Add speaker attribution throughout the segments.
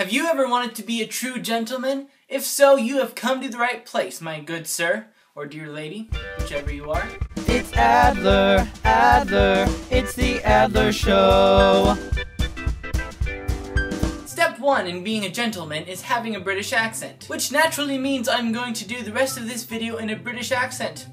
Speaker 1: Have you ever wanted to be a true gentleman? If so, you have come to the right place, my good sir, or dear lady, whichever you are.
Speaker 2: It's Adler, Adler, it's the Adler Show.
Speaker 1: Step 1 in being a gentleman is having a British accent, which naturally means I'm going to do the rest of this video in a British accent.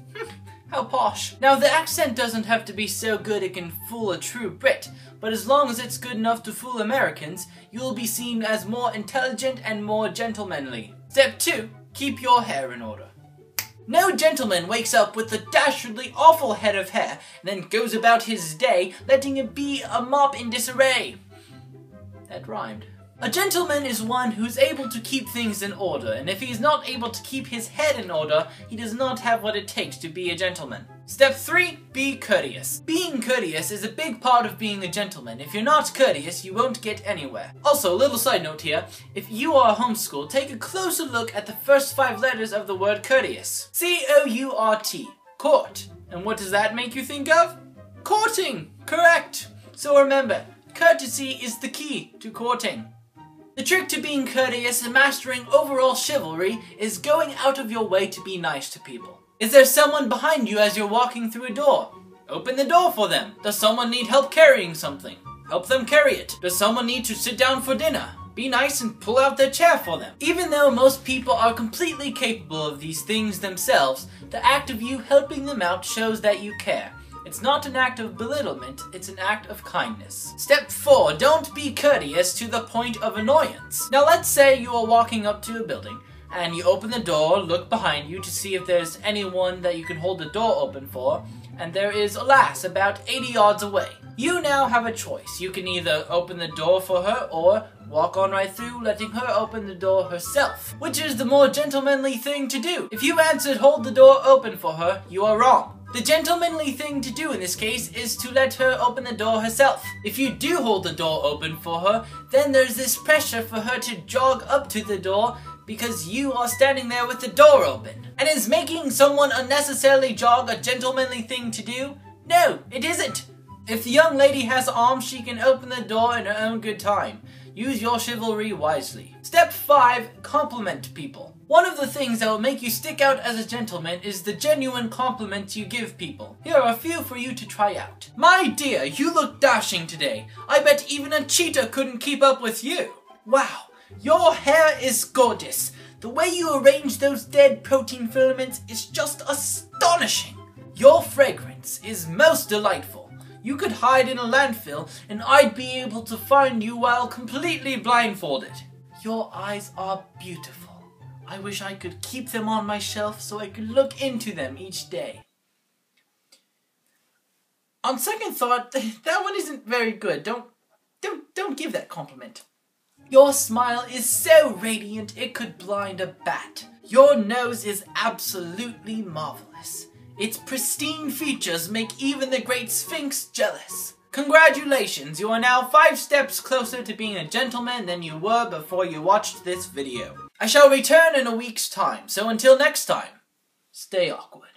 Speaker 1: How posh. Now the accent doesn't have to be so good it can fool a true Brit, but as long as it's good enough to fool Americans, you will be seen as more intelligent and more gentlemanly. Step 2, keep your hair in order. No gentleman wakes up with a dastardly awful head of hair and then goes about his day letting it be a mop in disarray. That rhymed. A gentleman is one who's able to keep things in order, and if he's not able to keep his head in order, he does not have what it takes to be a gentleman. Step 3, be courteous. Being courteous is a big part of being a gentleman. If you're not courteous, you won't get anywhere. Also, a little side note here, if you are homeschooled, take a closer look at the first 5 letters of the word courteous. C-O-U-R-T, court. And what does that make you think of? Courting! Correct! So remember, courtesy is the key to courting. The trick to being courteous and mastering overall chivalry is going out of your way to be nice to people. Is there someone behind you as you're walking through a door? Open the door for them. Does someone need help carrying something? Help them carry it. Does someone need to sit down for dinner? Be nice and pull out their chair for them. Even though most people are completely capable of these things themselves, the act of you helping them out shows that you care. It's not an act of belittlement, it's an act of kindness. Step 4, don't be courteous to the point of annoyance. Now let's say you are walking up to a building, and you open the door, look behind you to see if there's anyone that you can hold the door open for, and there is a lass about 80 yards away. You now have a choice. You can either open the door for her, or walk on right through, letting her open the door herself. Which is the more gentlemanly thing to do? If you answered hold the door open for her, you are wrong. The gentlemanly thing to do in this case is to let her open the door herself. If you do hold the door open for her, then there's this pressure for her to jog up to the door because you are standing there with the door open. And is making someone unnecessarily jog a gentlemanly thing to do? No, it isn't. If the young lady has arms, she can open the door in her own good time. Use your chivalry wisely. Step 5, compliment people. One of the things that will make you stick out as a gentleman is the genuine compliments you give people. Here are a few for you to try out. My dear, you look dashing today. I bet even a cheetah couldn't keep up with you. Wow, your hair is gorgeous. The way you arrange those dead protein filaments is just astonishing. Your fragrance is most delightful. You could hide in a landfill and I'd be able to find you while completely blindfolded. Your eyes are beautiful. I wish I could keep them on my shelf so I could look into them each day. On second thought, that one isn't very good. Don't give that compliment. Your smile is so radiant it could blind a bat. Your nose is absolutely marvelous. Its pristine features make even the great Sphinx jealous. Congratulations, you are now 5 steps closer to being a gentleman than you were before you watched this video. I shall return in a week's time, so until next time, stay awkward.